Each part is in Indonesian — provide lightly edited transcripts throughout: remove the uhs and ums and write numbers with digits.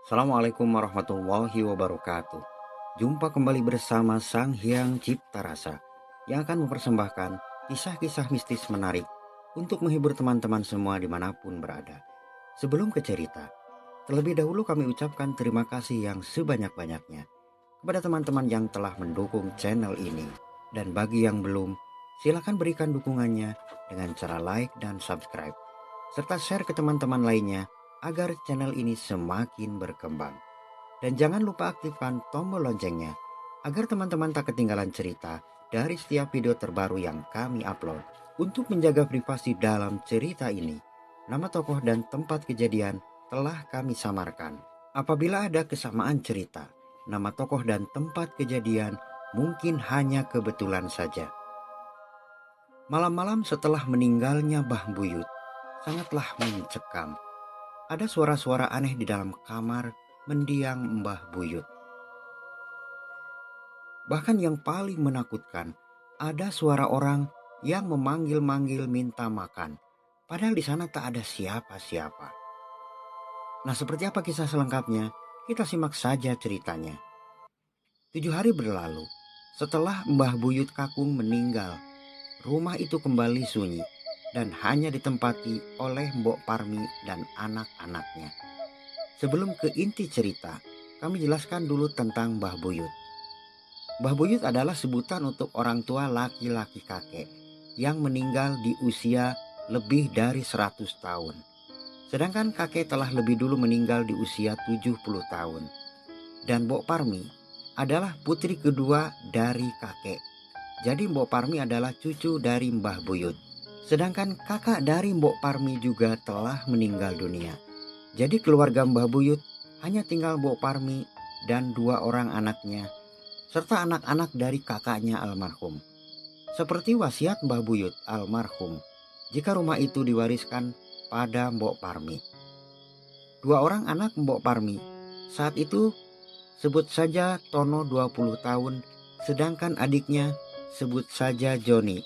Assalamualaikum warahmatullahi wabarakatuh. Jumpa kembali bersama Sang Hyang Cipta Rasa yang akan mempersembahkan kisah-kisah mistis menarik untuk menghibur teman-teman semua dimanapun berada. Sebelum ke cerita, terlebih dahulu kami ucapkan terima kasih yang sebanyak-banyaknya kepada teman-teman yang telah mendukung channel ini. Dan bagi yang belum, silakan berikan dukungannya dengan cara like dan subscribe, serta share ke teman-teman lainnya agar channel ini semakin berkembang. Dan jangan lupa aktifkan tombol loncengnya agar teman-teman tak ketinggalan cerita dari setiap video terbaru yang kami upload. Untuk menjaga privasi dalam cerita ini, nama tokoh dan tempat kejadian telah kami samarkan. Apabila ada kesamaan cerita, nama tokoh dan tempat kejadian mungkin hanya kebetulan saja. Malam-malam setelah meninggalnya Mbah Buyut sangatlah mencekam. Ada suara-suara aneh di dalam kamar mendiang Mbah Buyut. Bahkan yang paling menakutkan, ada suara orang yang memanggil-manggil minta makan. Padahal di sana tak ada siapa-siapa. Nah, seperti apa kisah selengkapnya? Kita simak saja ceritanya. 7 hari berlalu, setelah Mbah Buyut Kakung meninggal, rumah itu kembali sunyi dan hanya ditempati oleh Mbok Parmi dan anak-anaknya. Sebelum ke inti cerita, kami jelaskan dulu tentang Mbah Buyut. Mbah Buyut adalah sebutan untuk orang tua laki-laki kakek yang meninggal di usia lebih dari 100 tahun. Sedangkan kakek telah lebih dulu meninggal di usia 70 tahun. Dan Mbok Parmi adalah putri kedua dari kakek. Jadi Mbok Parmi adalah cucu dari Mbah Buyut. Sedangkan kakak dari Mbok Parmi juga telah meninggal dunia. Jadi keluarga Mbah Buyut hanya tinggal Mbok Parmi dan 2 orang anaknya, serta anak-anak dari kakaknya almarhum. Seperti wasiat Mbah Buyut almarhum, jika rumah itu diwariskan pada Mbok Parmi. 2 orang anak Mbok Parmi saat itu sebut saja Tono 20 tahun, sedangkan adiknya sebut saja Joni,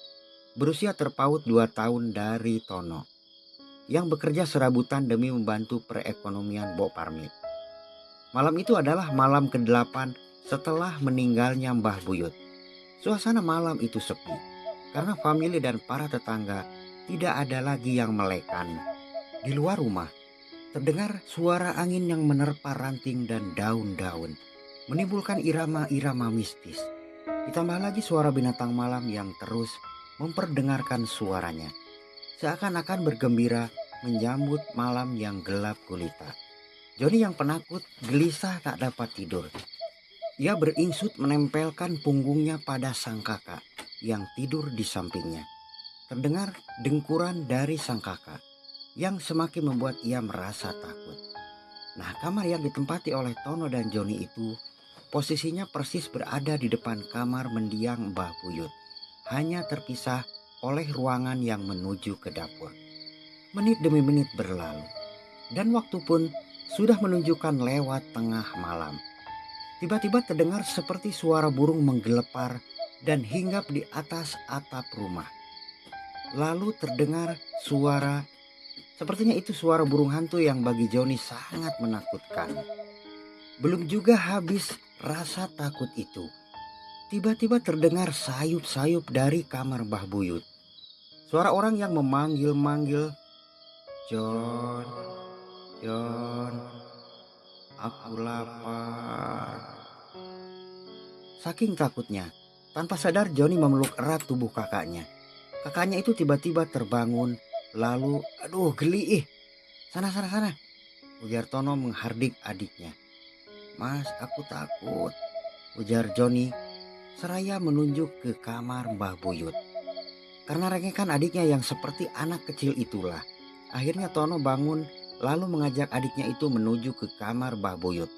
berusia terpaut 2 tahun dari Tono, yang bekerja serabutan demi membantu perekonomian Mbok Parmi. Malam itu adalah malam ke-8 setelah meninggalnya Mbah Buyut. Suasana malam itu sepi, karena famili dan para tetangga tidak ada lagi yang melekan. Di luar rumah, terdengar suara angin yang menerpa ranting dan daun-daun, menimbulkan irama-irama mistis. Ditambah lagi suara binatang malam yang terus memperdengarkan suaranya, seakan-akan bergembira menyambut malam yang gelap gulita. Joni yang penakut gelisah tak dapat tidur. Ia beringsut menempelkan punggungnya pada sang kakak yang tidur di sampingnya. Terdengar dengkuran dari sang kakak yang semakin membuat ia merasa takut. Nah, kamar yang ditempati oleh Tono dan Joni itu posisinya persis berada di depan kamar mendiang Mbah Buyut, hanya terpisah oleh ruangan yang menuju ke dapur. Menit demi menit berlalu, dan waktu pun sudah menunjukkan lewat tengah malam. Tiba-tiba terdengar seperti suara burung menggelepar dan hinggap di atas atap rumah. Lalu terdengar suara, sepertinya itu suara burung hantu yang bagi Joni sangat menakutkan. Belum juga habis rasa takut itu, tiba-tiba terdengar sayup-sayup dari kamar Mbah Buyut. Suara orang yang memanggil-manggil, "Jon, Jon, aku lapar." Saking takutnya, tanpa sadar Joni memeluk erat tubuh kakaknya. Kakaknya itu tiba-tiba terbangun, lalu, "Aduh, geli ih. Sana, sana, sana," ujar Tono menghardik adiknya. "Mas, aku takut," ujar Joni seraya menunjuk ke kamar Mbah Buyut. Karena rengekan adiknya yang seperti anak kecil itulah, akhirnya Tono bangun lalu mengajak adiknya itu menuju ke kamar Mbah Buyut.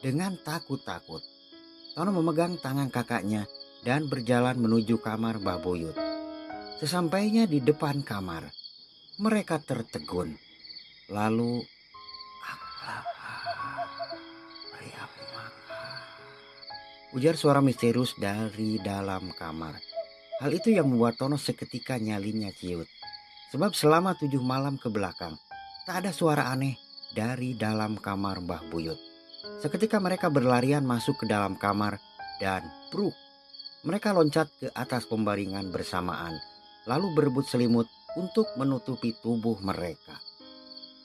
Dengan takut-takut, Tono memegang tangan kakaknya dan berjalan menuju kamar Mbah Buyut. Sesampainya di depan kamar, mereka tertegun. Lalu, "Aku lapar, beri aku makan," ujar suara misterius dari dalam kamar. Hal itu yang membuat Tono seketika nyalinya ciut. Sebab selama 7 malam ke belakang, tak ada suara aneh dari dalam kamar Mbah Buyut. Seketika mereka berlarian masuk ke dalam kamar dan bruk, mereka loncat ke atas pembaringan bersamaan, lalu berebut selimut untuk menutupi tubuh mereka.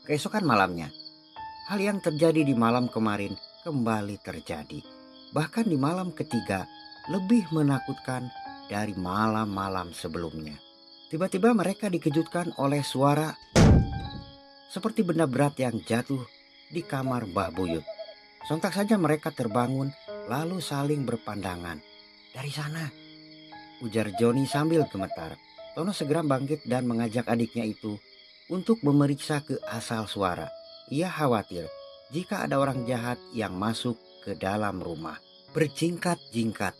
Keesokan malamnya, hal yang terjadi di malam kemarin kembali terjadi. Bahkan di malam ketiga lebih menakutkan dari malam-malam sebelumnya. Tiba-tiba mereka dikejutkan oleh suara seperti benda berat yang jatuh di kamar Mbah Buyut. Sontak saja mereka terbangun lalu saling berpandangan. "Dari sana," ujar Joni sambil gemetar. Tono segera bangkit dan mengajak adiknya itu untuk memeriksa ke asal suara. Ia khawatir jika ada orang jahat yang masuk ke dalam rumah. Berjingkat-jingkat,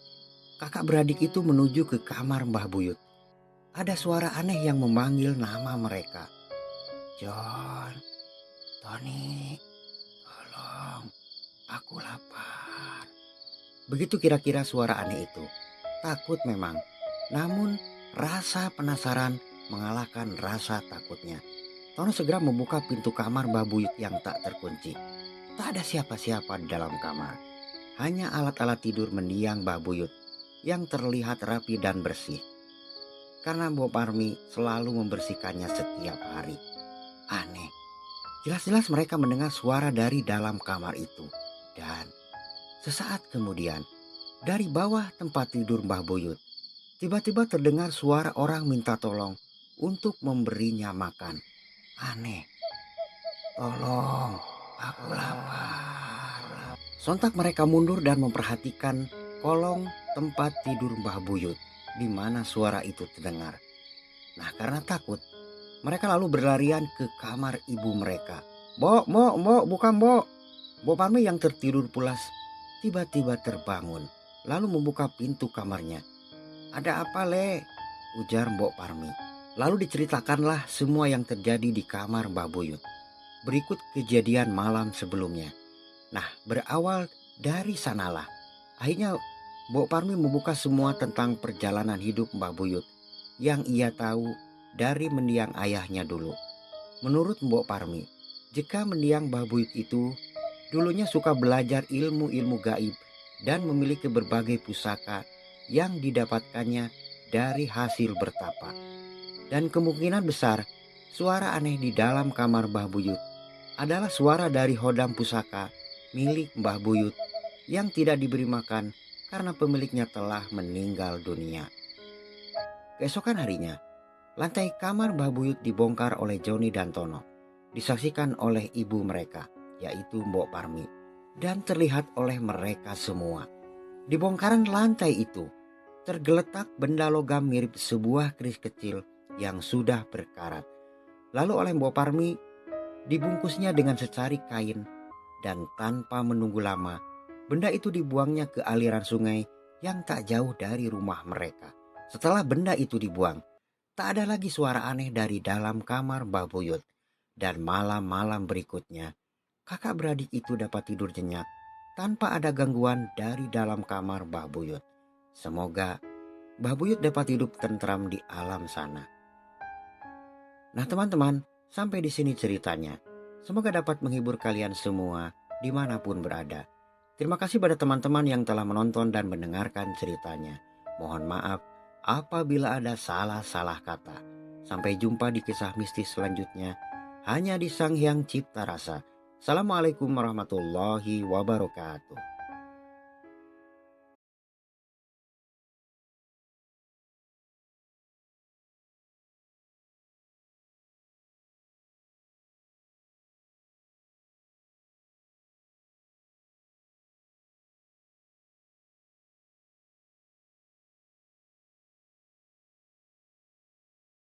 kakak beradik itu menuju ke kamar Mbah Buyut. Ada suara aneh yang memanggil nama mereka. "John, Tony, tolong, aku lapar." Begitu kira-kira suara aneh itu. Takut memang, namun rasa penasaran mengalahkan rasa takutnya. Tono segera membuka pintu kamar Mbah Buyut yang tak terkunci. Tak ada siapa-siapa di dalam kamar. Hanya alat-alat tidur mendiang Mbah Buyut yang terlihat rapi dan bersih. Karena Mbok Parmi selalu membersihkannya setiap hari. Aneh, jelas-jelas mereka mendengar suara dari dalam kamar itu. Dan sesaat kemudian, dari bawah tempat tidur Mbah Buyut, tiba-tiba terdengar suara orang minta tolong untuk memberinya makan. Aneh. "Tolong, aku lapar." Sontak mereka mundur dan memperhatikan kolong tempat tidur Mbah Buyut di mana suara itu terdengar. Nah, karena takut, mereka lalu berlarian ke kamar ibu mereka. "Mbok, mbok, mbok, bukan mbok." Mbok Parmi yang tertidur pulas tiba-tiba terbangun lalu membuka pintu kamarnya. "Ada apa, Le?" ujar Mbok Parmi. Lalu diceritakanlah semua yang terjadi di kamar Mbah Buyut. Berikut kejadian malam sebelumnya. Nah, berawal dari sanalah akhirnya Mbok Parmi membuka semua tentang perjalanan hidup Mbah Buyut yang ia tahu dari mendiang ayahnya dulu. Menurut Mbok Parmi, jika mendiang Mbah Buyut itu dulunya suka belajar ilmu-ilmu gaib dan memiliki berbagai pusaka yang didapatkannya dari hasil bertapa. Dan kemungkinan besar suara aneh di dalam kamar Mbah Buyut adalah suara dari hodam pusaka milik Mbah Buyut yang tidak diberi makan karena pemiliknya telah meninggal dunia. Keesokan harinya, lantai kamar Mbah Buyut dibongkar oleh Joni dan Tono. Disaksikan oleh ibu mereka, yaitu Mbok Parmi, dan terlihat oleh mereka semua. Di bongkaran lantai itu, tergeletak benda logam mirip sebuah keris kecil yang sudah berkarat. Lalu oleh Mbok Parmi, dibungkusnya dengan secari kain, dan tanpa menunggu lama, benda itu dibuangnya ke aliran sungai yang tak jauh dari rumah mereka. Setelah benda itu dibuang, tak ada lagi suara aneh dari dalam kamar Mbah Buyut. Dan malam-malam berikutnya, kakak beradik itu dapat tidur nyenyak tanpa ada gangguan dari dalam kamar Mbah Buyut. Semoga Mbah Buyut dapat hidup tentram di alam sana. Nah teman-teman, sampai di sini ceritanya. Semoga dapat menghibur kalian semua dimanapun berada. Terima kasih pada teman-teman yang telah menonton dan mendengarkan ceritanya. Mohon maaf apabila ada salah-salah kata. Sampai jumpa di kisah mistis selanjutnya hanya di Sang Hyang Cipta Rasa. Assalamualaikum warahmatullahi wabarakatuh.